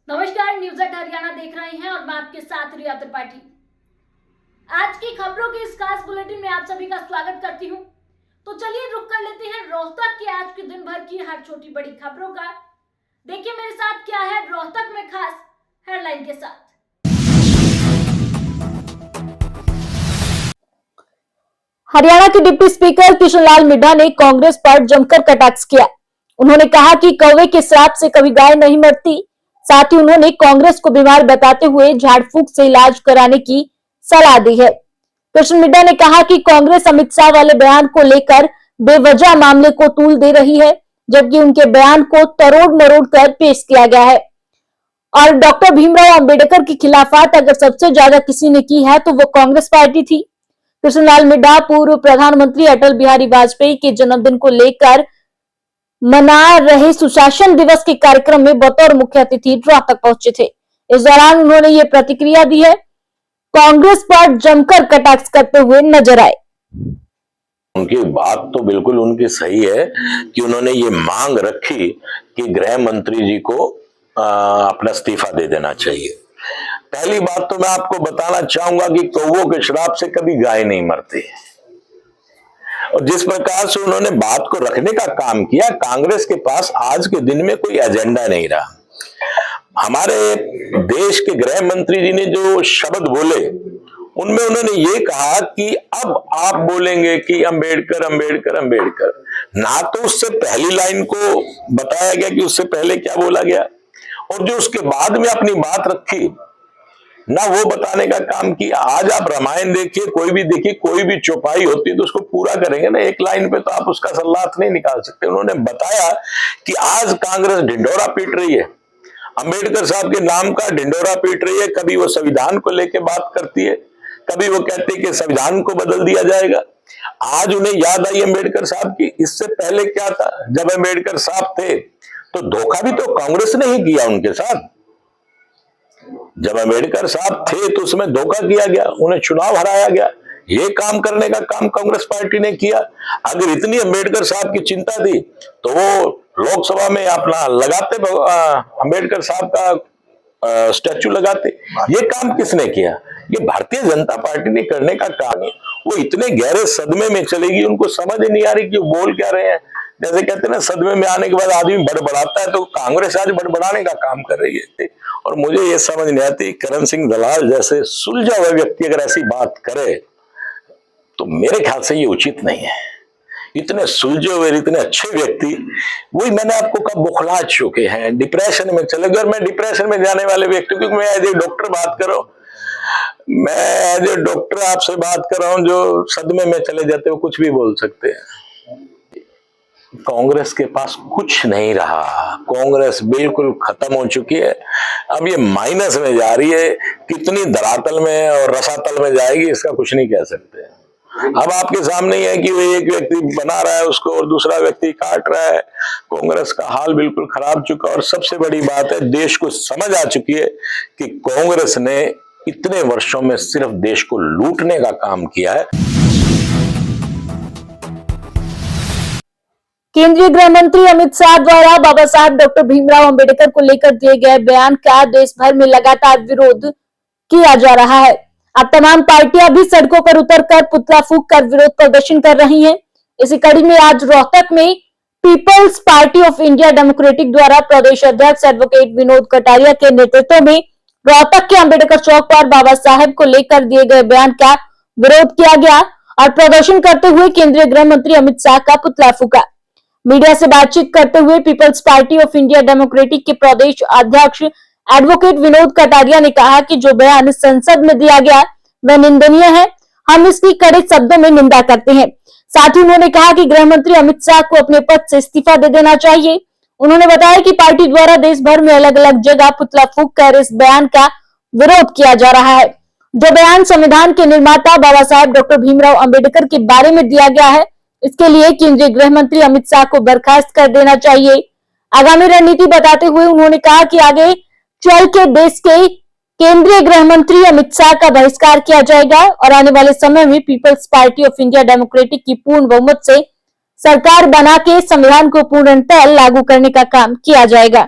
नमस्कार, news at Haryana देख रहे हैं और मैं आपके साथ रिया त्रिपाठी। आज की खबरों के इस खास बुलेटिन में आप सभी का स्वागत करती हूं। तो चलिए रुक कर लेते हैं रोहतक के आज के दिन भर की हर छोटी बड़ी खबरों का। देखिए मेरे साथ क्या है रोहतक में खास हेडलाइन के साथ। हरियाणा के डिप्टी स्पीकर कृष्णलाल मिड्ढा ने कांग्रेस पर जमकर कटाक्ष किया। उन्होंने कहा कि कौवे के श्राप से कभी गाय नहीं मरती। साथ ही उन्होंने कांग्रेस को बीमार बताते हुए झाड़ फूक से इलाज कराने की सलाह दी है। कृष्ण मिड्ढा ने कहा कि कांग्रेस अमित शाह वाले बयान को लेकर बेवजह मामले को तूल दे रही है, जबकि उनके बयान को तरोड़ मरोड़ कर पेश किया गया है। और डॉक्टर भीमराव अंबेडकर की खिलाफत अगर सबसे ज्यादा किसी ने की है तो वो कांग्रेस पार्टी थी। कृष्णलाल मिड्ढा पूर्व प्रधानमंत्री अटल बिहारी वाजपेयी के जन्मदिन को लेकर मना रहे सुशासन दिवस के कार्यक्रम में बतौर मुख्य अतिथि रोहतक पहुंचे थे। इस दौरान उन्होंने ये प्रतिक्रिया दी है। कांग्रेस पर जमकर कटाक्ष करते हुए नजर आए। उनकी बात तो बिल्कुल उनकी सही है कि उन्होंने ये मांग रखी कि गृह मंत्री जी को अपना इस्तीफा दे देना चाहिए। पहली बात तो मैं आपको बताना चाहूंगा कि कौवों के श्राप से कभी गाय नहीं मरती। और जिस प्रकार से उन्होंने बात को रखने का काम किया, कांग्रेस के पास आज के दिन में कोई एजेंडा नहीं रहा। हमारे देश के गृह मंत्री जी ने जो शब्द बोले उनमें उन्होंने ये कहा कि अब आप बोलेंगे कि अंबेडकर अंबेडकर अंबेडकर, ना तो उससे पहली लाइन को बताया गया कि उससे पहले क्या बोला गया, और जो उसके बाद में अपनी बात रखी ना वो बताने का काम किया। आज आप रामायण देखिए, कोई भी देखिए, कोई भी चौपाई होती है तो उसको पूरा करेंगे ना, एक लाइन पे तो आप उसका सल्लात नहीं निकाल सकते। उन्होंने बताया कि आज कांग्रेस ढिंडोरा पीट रही है, अंबेडकर साहब के नाम का ढिंडोरा पीट रही है। कभी वो संविधान को लेकर बात करती है, कभी वो कहते हैं कि संविधान को बदल दिया जाएगा। आज उन्हें याद आई अंबेडकर साहब की। इससे पहले क्या था, जब अंबेडकर साहब थे तो धोखा भी तो कांग्रेस ने ही किया उनके साथ। जब अंबेडकर साहब थे तो उसमें धोखा किया गया, उन्हें चुनाव हराया गया। ये काम करने का काम कांग्रेस पार्टी ने किया। अगर इतनी अंबेडकर साहब की चिंता थी तो वो लोकसभा में अपना लगाते, अंबेडकर साहब का स्टैचू लगाते। ये काम किसने किया? ये भारतीय जनता पार्टी ने करने का काम है। वो इतने गहरे सदमे में चलेगी, उनको समझ ही नहीं आ रही कि वो बोल क्या रहे हैं। जैसे कहते हैं ना, सदमे में आने के बाद आदमी बड़बड़ाता है, तो कांग्रेस आज बड़बड़ाने का काम कर रही है। और मुझे ये समझ नहीं आती, करण सिंह दलाल जैसे सुलझा हुआ व्यक्ति अगर ऐसी बात करे तो मेरे ख्याल से ये उचित नहीं है। इतने सुलझे हुए, इतने अच्छे व्यक्ति, वही मैंने आपको कहा, बुखला चुके हैं, डिप्रेशन में चले गए। और मैं डिप्रेशन में जाने वाले व्यक्ति, क्योंकि मैं एज ए डॉक्टर बात कर रहा हूं, मैं एज ए डॉक्टर आपसे बात कर रहा हूं, जो सदमे में चले जाते हो कुछ भी बोल सकते हैं। कांग्रेस के पास कुछ नहीं रहा, कांग्रेस बिल्कुल खत्म हो चुकी है। अब ये माइनस में जा रही है, कितनी धरातल में और रसातल में जाएगी इसका कुछ नहीं कह सकते। अब आपके सामने ही है कि वो एक व्यक्ति बना रहा है उसको और दूसरा व्यक्ति काट रहा है। कांग्रेस का हाल बिल्कुल खराब चुका। और सबसे बड़ी बात है, देश को समझ आ चुकी है कि कांग्रेस ने इतने वर्षों में सिर्फ देश को लूटने का काम किया है। केंद्रीय गृह मंत्री अमित शाह द्वारा बाबा साहब डॉक्टर भीमराव अंबेडकर को लेकर दिए गए बयान का देश भर में लगातार विरोध किया जा रहा है। अब तमाम पार्टियां भी सड़कों पर उतरकर पुतला फूंक कर विरोध प्रदर्शन कर रही हैं। इसी कड़ी में आज रोहतक में people's party of India democratic द्वारा प्रदेश अध्यक्ष एडवोकेट विनोद कटारिया के नेतृत्व में रोहतक के अंबेडकर चौक पर बाबा साहब को लेकर दिए गए बयान का विरोध किया गया और प्रदर्शन करते हुए केंद्रीय गृह मंत्री अमित शाह का पुतला फूंका। मीडिया से बातचीत करते हुए people's party of India democratic के प्रदेश अध्यक्ष एडवोकेट विनोद कटारिया ने कहा कि जो बयान संसद में दिया गया वह निंदनीय है। हम इसकी कड़े शब्दों में निंदा करते हैं। साथ ही उन्होंने कहा कि गृह मंत्री अमित शाह को अपने पद से इस्तीफा दे देना चाहिए। उन्होंने बताया कि पार्टी द्वारा देश भर में अलग अलग जगह पुतला फूंक कर इस बयान का विरोध किया जा रहा है। जो बयान संविधान के निर्माता बाबा साहब डॉक्टर भीमराव अंबेडकर के बारे में दिया गया है, इसके लिए केंद्रीय गृह मंत्री अमित शाह को बर्खास्त कर देना चाहिए। आगामी रणनीति बताते हुए उन्होंने कहा कि आगे चल के देश के केंद्रीय गृह मंत्री अमित शाह का बहिष्कार किया जाएगा और आने वाले समय में people's party of India democratic की पूर्ण बहुमत से सरकार बना के संविधान को पूर्णतः लागू करने का काम किया जाएगा।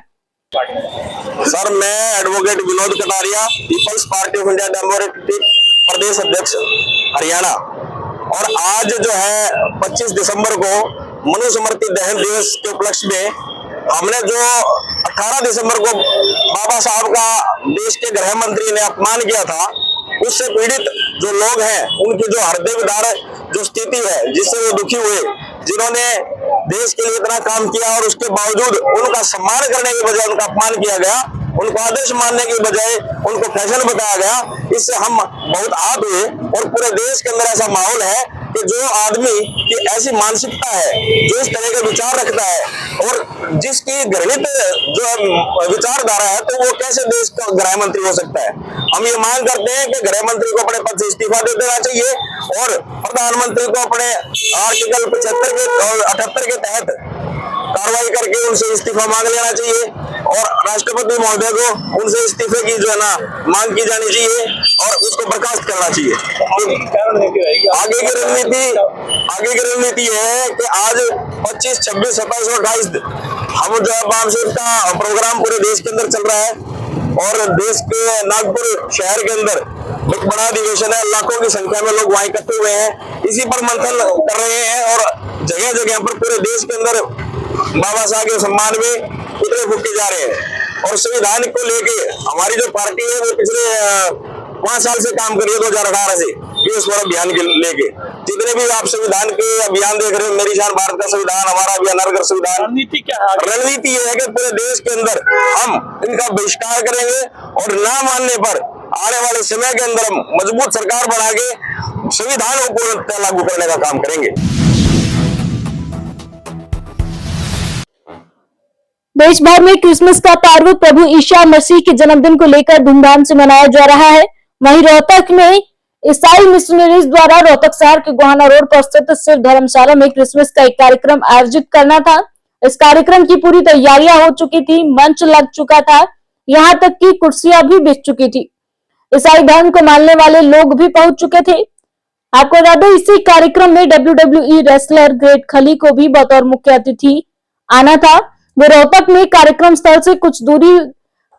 सर, मैं advocate Vinod Kataria, people's party of India democratic प्रदेश अध्यक्ष हरियाणा। और आज जो है 25 दिसंबर को मनुस्मृति दहन दिवस के उपलक्ष्य में हमने जो 18 दिसंबर को बाबा साहब का देश के गृह मंत्री ने अपमान किया था, उससे पीड़ित जो लोग हैं उनकी जो हृदय विदारक जो स्थिति है, जिससे वो दुखी हुए, जिन्होंने देश के लिए इतना काम किया और उसके बावजूद उनका सम्मान करने के बजाय उनका अपमान किया गया, उनको आदर्श मानने के बजाय उनको फैशन बताया गया, इससे हम बहुत आहत हुए। और पूरे देश के अंदर ऐसा माहौल है कि जो आदमी की ऐसी मानसिकता है, जो इस तरह के विचार रखता है और जिसकी घृणित जो विचारधारा है, तो वो कैसे देश का गृह मंत्री हो सकता है। हम ये मांग करते हैं कि गृह मंत्री को अपने पद से इस्तीफा दे देना चाहिए और प्रधानमंत्री को अपने आर्टिकल 75 के और 78 के तहत कार्रवाई करके उनसे इस्तीफा मांग लेना चाहिए और राष्ट्रपति महोदय को उनसे इस्तीफे की जो है ना मांग की जानी चाहिए और उसको बर्खास्त करना चाहिए। आगे की रणनीति यह है कि आज 25, 26, 27 और 28 हम जो है वामशिफ्ट का प्रोग्राम पूरे देश के अंदर चल रहा है और देश के नागपुर शहर के अंदर एक बड़ा अधिवेशन है, लाखों की संख्या में लोग वहां इकट्ठे हुए हैं, इसी पर मंथन कर रहे हैं और जगह जगह पर पूरे देश के अंदर बाबा साहब के सम्मान में पुतले फूके जा रहे हैं। और संविधान को लेके हमारी जो पार्टी है वो पिछले 5 साल से काम कर रही है, 2018 से ये स्वर अभियान के लेके। जितने भी आप संविधान के अभियान देख रहे हो, मेरी शान भारत का संविधान, हमारा अभियान हर घर संविधान, रणनीति क्या है? रणनीति ये है कि पूरे देश के अंदर हम इनका बहिष्कार करेंगे और ना मानने पर आने वाले समय के अंदर हम मजबूत सरकार बना के संविधान को पूर्णतः लागू करने का काम करेंगे। देश भर में क्रिसमस का पर्व प्रभु ईसा मसीह के जन्मदिन को लेकर धूमधाम से मनाया जा रहा है। वहीं रोहतक में ईसाई मिशनरीज द्वारा रोहतक शहर के गोहाना रोड पर स्थित सिर्फ धर्मशाला में क्रिसमस का एक कार्यक्रम आयोजित करना था। इस कार्यक्रम की पूरी तैयारियां हो चुकी थी, मंच लग चुका था, यहाँ तक कि कुर्सियां भी बिछ चुकी थी। ईसाई धर्म को मानने वाले लोग भी पहुंच चुके थे। आपको बता दें, इसी कार्यक्रम में WWE रेसलर ग्रेट खली को भी बतौर मुख्य अतिथि आना था। वे रोहतक में कार्यक्रम स्थल से कुछ दूरी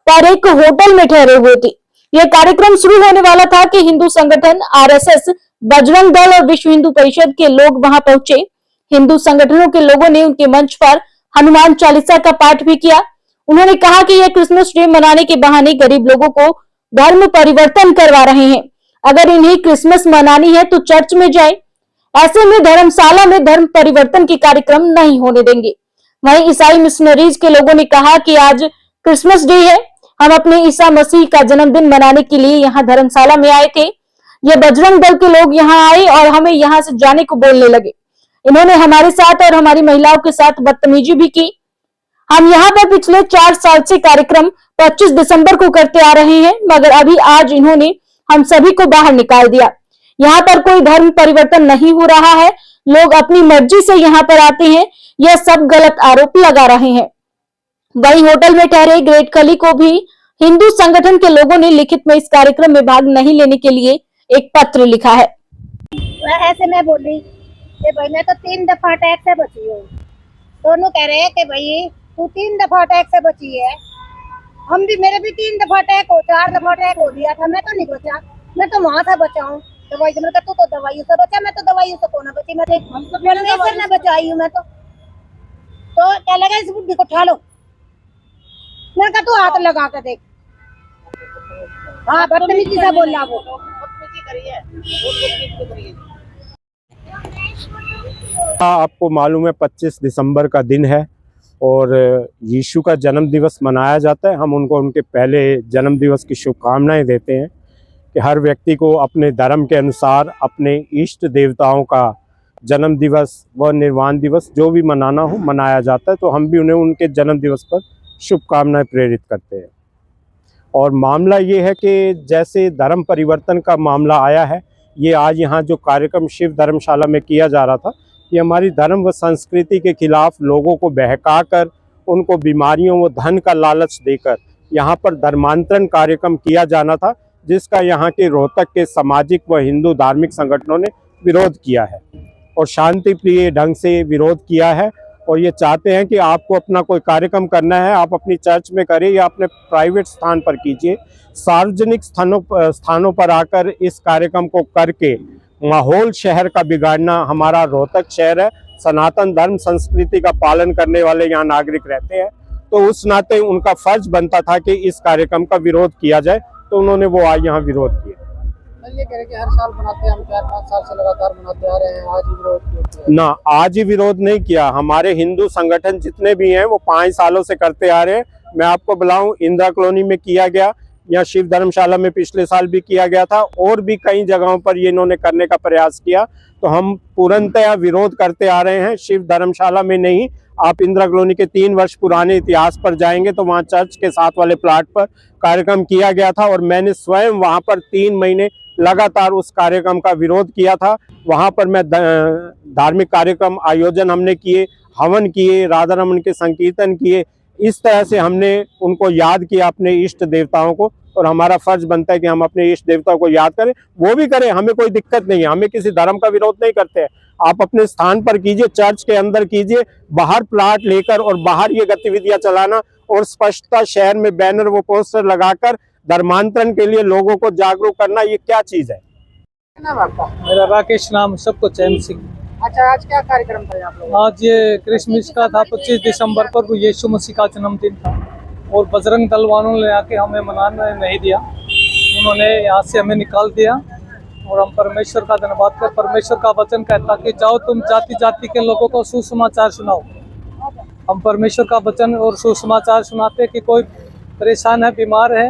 पर एक होटल में ठहरे हुए थे। यह कार्यक्रम शुरू होने वाला था कि हिंदू संगठन RSS, बजरंग दल और विश्व हिंदू परिषद के लोग वहां पहुंचे। हिंदू संगठनों के लोगों ने उनके मंच पर हनुमान चालीसा का पाठ भी किया। उन्होंने कहा कि यह क्रिसमस डे मनाने के बहाने गरीब लोगों को धर्म परिवर्तन करवा रहे हैं। अगर इन्हें क्रिसमस मनानी है तो चर्च में जाए, ऐसे में धर्मशाला में धर्म परिवर्तन के कार्यक्रम नहीं होने देंगे। वहीं ईसाई मिशनरीज के लोगों ने कहा कि आज क्रिसमस डे है, हम अपने ईसा मसीह का जन्मदिन मनाने के लिए यहाँ धर्मशाला में आए थे। ये बजरंग दल के लोग यहाँ आए और हमें यहाँ से जाने को बोलने लगे। इन्होंने हमारे साथ और हमारी महिलाओं के साथ बदतमीजी भी की। हम यहाँ पर पिछले 4 साल से कार्यक्रम 25 दिसंबर को करते आ रहे हैं, मगर अभी आज इन्होंने हम सभी को बाहर निकाल दिया। यहाँ पर कोई धर्म परिवर्तन नहीं हो रहा है, लोग अपनी मर्जी से यहाँ पर आते हैं, यह सब गलत आरोप लगा रहे हैं। वहीं होटल में ठहरे ग्रेट खली को भी हिंदू संगठन के लोगों ने लिखित में इस कार्यक्रम में भाग नहीं लेने के लिए एक पत्र लिखा है। ऐसे मैं बोली कि भाई मैं तो 3 दफा अटैक से बची हूँ। दोनों कह रहे हैं कि भाई तू 3 दफा अटैक से बची है, हम भी, मेरे भी 3 दफा अटैक हो, 4 दफा अटैक हो दिया था, मैं तो नहीं बचा, मैं तो वहां से बचा हूँ। दवाई से, तू तो दवाइयों से बचा, मैं तो दवाइयों से कौन बची, मैं तो बचाई हूँ। मैं तो क्या लगा, इस बुढ़ी को उठा लो, मैंने कहा तू हाथ लगा के देख। हाँ, बदतमीजी से बोल रहा वो। आपको मालूम है 25 दिसंबर का दिन है और यीशु का जन्म दिवस मनाया जाता है। हम उनको उनके पहले जन्म दिवस की शुभकामनाएं देते हैं कि हर व्यक्ति को अपने धर्म के अनुसार अपने इष्ट देवताओं का जन्म दिवस व निर्वाण दिवस जो भी मनाना हो मनाया जाता है। तो हम भी उन्हें उनके जन्म दिवस पर शुभकामनाएं प्रेरित करते हैं। और मामला ये है कि जैसे धर्म परिवर्तन का मामला आया है, ये आज यहाँ जो कार्यक्रम शिव धर्मशाला में किया जा रहा था, ये हमारी धर्म व संस्कृति के खिलाफ लोगों को बहकाकर उनको बीमारियों व धन का लालच देकर यहाँ पर धर्मांतरण कार्यक्रम किया जाना था, जिसका यहाँ के रोहतक के सामाजिक व हिंदू धार्मिक संगठनों ने विरोध किया है और शांति प्रिय ढंग से विरोध किया है। और ये चाहते हैं कि आपको अपना कोई कार्यक्रम करना है, आप अपनी चर्च में करें या अपने प्राइवेट स्थान पर कीजिए। सार्वजनिक स्थानों पर आकर इस कार्यक्रम को करके माहौल शहर का बिगाड़ना, हमारा रोहतक शहर है, सनातन धर्म संस्कृति का पालन करने वाले यहाँ नागरिक रहते हैं, तो उस नाते उनका फर्ज बनता था कि इस कार्यक्रम का विरोध किया जाए, तो उन्होंने वो आज यहाँ विरोध किया। ये कह रहे कि हर साल बनाते हैं, हम 4-5 साल से लगातार बनाते आ रहे हैं, आज ही विरोध किया? ना, आज ही विरोध नहीं किया। हमारे हिंदू संगठन जितने भी हैं वो 5 सालों से करते आ रहे हैं। मैं आपको बुलाऊं, इंदिरा कॉलोनी में किया गया, या शिव धर्मशाला में पिछले साल भी किया गया था, और भी कई जगहों पर ये इन्होंने करने का प्रयास किया, तो हम पूर्णतया विरोध करते आ रहे हैं। शिव धर्मशाला में नहीं, आप इंदिरा कॉलोनी के 3 वर्ष पुराने इतिहास पर जाएंगे तो वहाँ चर्च के साथ वाले प्लाट पर कार्यक्रम किया गया था, और मैंने स्वयं वहाँ पर 3 महीने लगातार उस कार्यक्रम का विरोध किया था। वहाँ पर मैं धार्मिक कार्यक्रम आयोजन हमने किए, हवन किए, राधा रमन के संकीर्तन किए। इस तरह से हमने उनको याद किया, अपने इष्ट देवताओं को, और हमारा फर्ज बनता है कि हम अपने इष्ट देवताओं को याद करें, वो भी करें, हमें कोई दिक्कत नहीं है, हमें किसी धर्म का विरोध नहीं करते हैं। आप अपने स्थान पर कीजिए, चर्च के अंदर कीजिए, बाहर प्लाट लेकर और बाहर ये गतिविधियां चलाना और स्पष्टता शहर में बैनर वो पोस्टर लगाकर धर्मांतरण के लिए लोगों को जागरूक करना, ये क्या चीज है? नाम आपका? मेरा राकेश नाम, सबको चैन सिंह। अच्छा, आज क्या कार्यक्रम था आप लोग? आज ये क्रिसमस का था, 25 दिसंबर पर, वो यीशु मसीह का जन्मदिन था, और बजरंग दल वालों ने आके हमें मनाने नहीं दिया, उन्होंने यहाँ से हमें निकाल दिया। और हम परमेश्वर का धन्यवाद कर, परमेश्वर का वचन कहता कि जाओ तुम जाति जाति के लोगों को सुसमाचार सुनाओ। हम परमेश्वर का वचन और सुसमाचार सुनाते कि कोई परेशान है, बीमार है,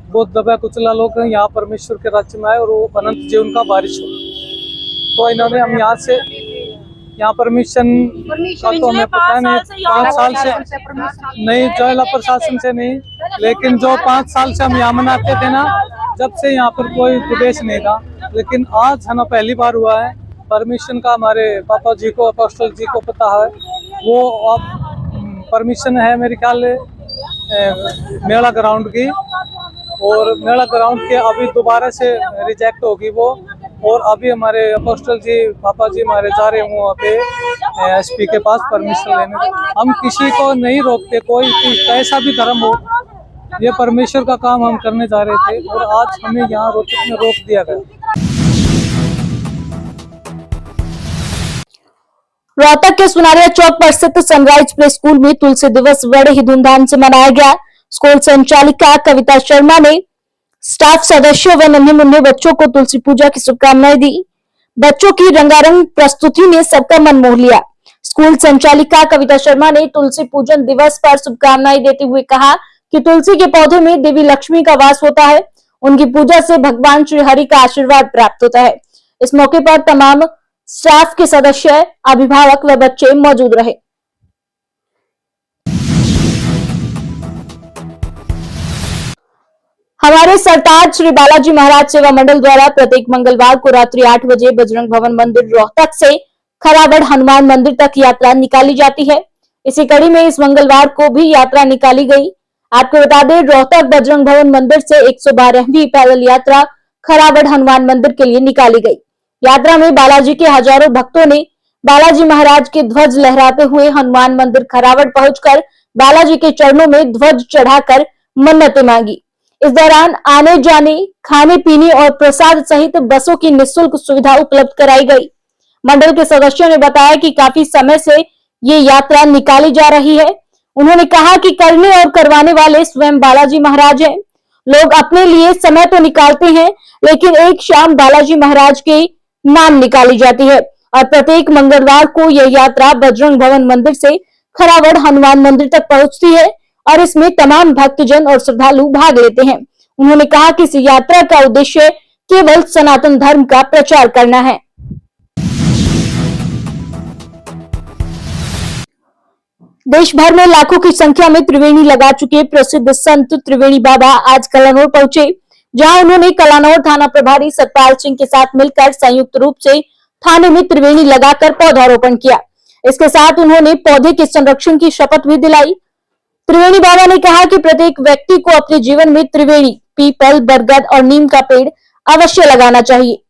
बहुत दबा कुचला लोग हैं, यहाँ परमेश्वर के राज्य में आए और वो अनंत जीवन का वारिस हो। तो इन्होंने हम यहाँ से, यहाँ परमिशन का तो हमें पता नहीं, 5 साल से नहीं, जिला प्रशासन से नहीं, लेकिन जो 5 साल से हम यहाँ मनाते थे ना, जब से यहाँ पर कोई उद्देश नहीं था, लेकिन आज है ना पहली बार हुआ है। परमिशन का हमारे पापा जी को, अपोस्टल जी को पता है, वो अब परमिशन है मेरे ख्याल मेला ग्राउंड की, और मेला ग्राउंड के अभी दोबारा से रिजेक्ट होगी वो, और अभी हमारे अपोस्टल जी, पापा जी हमारे जा रहे हैं वहाँ पे एसपी के पास परमिशन लेने। हम किसी को नहीं रोकते, कोई कैसा भी धर्म हो, ये परमेश्वर का काम हम करने जा रहे थे, और आज हमें यहाँ रोहतक में रोक दिया गया। रोहतक के सुनारिया चौक पर स्थित सनराइज प्ले स्कूल में तुलसी दिवस बड़े ही धूमधाम से मनाया गया। स्कूल संचालिका कविता शर्मा ने स्टाफ सदस्यों व नन्हे मुन्ने बच्चों को तुलसी पूजा की शुभकामनाएं दी। बच्चों की रंगारंग प्रस्तुति ने सबका मन मोह लिया। स्कूल संचालिका कविता शर्मा ने तुलसी पूजन दिवस पर शुभकामनाएं देते हुए कहा कि तुलसी के पौधे में देवी लक्ष्मी का वास होता है, उनकी पूजा से भगवान श्री हरि का आशीर्वाद प्राप्त होता है। इस मौके पर तमाम स्टाफ के सदस्य, अभिभावक व बच्चे मौजूद रहे। हमारे सरताज श्री बालाजी महाराज सेवा मंडल द्वारा प्रत्येक मंगलवार को रात्रि 8 बजे बजरंग भवन मंदिर रोहतक से खराबड़ हनुमान मंदिर तक यात्रा निकाली जाती है। इसी कड़ी में इस मंगलवार को भी यात्रा निकाली गई। आपको बता दें, रोहतक बजरंग भवन मंदिर से 112वीं पैदल यात्रा खराबड़ हनुमान मंदिर के लिए निकाली गई। यात्रा में बालाजी के हजारों भक्तों ने बालाजी महाराज के ध्वज लहराते हुए हनुमान मंदिर खराबड़ पहुंचकर बालाजी के चरणों में ध्वज चढ़ाकर मन्नतें मांगी। इस दौरान आने जाने, खाने पीने और प्रसाद सहित बसों की निःशुल्क सुविधा उपलब्ध कराई गई। मंडल के सदस्यों ने बताया कि काफी समय से ये यात्रा निकाली जा रही है। उन्होंने कहा कि करने और करवाने वाले स्वयं बालाजी महाराज हैं। लोग अपने लिए समय तो निकालते हैं, लेकिन एक शाम बालाजी महाराज के नाम निकाली जाती है और प्रत्येक मंगलवार को यह यात्रा बजरंग भवन मंदिर से खराबड़ हनुमान मंदिर तक पहुंचती है और इसमें तमाम भक्तजन और श्रद्धालु भाग लेते हैं। उन्होंने कहा कि इस यात्रा का उद्देश्य केवल सनातन धर्म का प्रचार करना है। देश भर में लाखों की संख्या में त्रिवेणी लगा चुके प्रसिद्ध संत त्रिवेणी बाबा आज कलानौर पहुंचे, जहां उन्होंने कलानौर थाना प्रभारी सतपाल सिंह के साथ मिलकर संयुक्त रूप से थाने में त्रिवेणी लगाकर पौधारोपण किया। इसके साथ उन्होंने पौधे के संरक्षण की शपथ भी दिलाई। त्रिवेणी बाबा ने कहा कि प्रत्येक व्यक्ति को अपने जीवन में त्रिवेणी, पीपल, बरगद और नीम का पेड़ अवश्य लगाना चाहिए।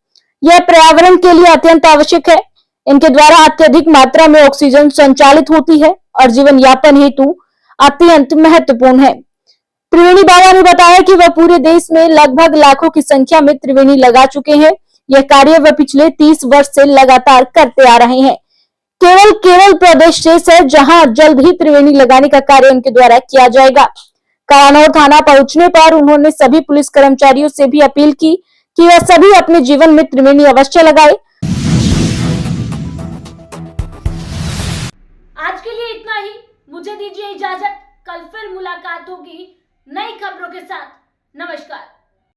यह पर्यावरण के लिए अत्यंत आवश्यक है। इनके द्वारा अत्यधिक मात्रा में ऑक्सीजन संचालित होती है और जीवन यापन हेतु अत्यंत महत्वपूर्ण है। त्रिवेणी बाबा ने बताया कि वह पूरे देश में लगभग लाखों की संख्या में त्रिवेणी लगा चुके हैं। यह कार्य वह पिछले 30 वर्ष से लगातार करते आ रहे हैं। केरल प्रदेश शेष है, जहां जल्द ही त्रिवेणी लगाने का कार्य उनके द्वारा किया जाएगा। कालानौर थाना पहुंचने पर उन्होंने सभी पुलिस कर्मचारियों से भी अपील की कि वह सभी अपने जीवन में त्रिवेणी अवश्य लगाए। आज के लिए इतना ही, मुझे दीजिए इजाजत। कल फिर मुलाकात होगी नई खबरों के साथ। नमस्कार।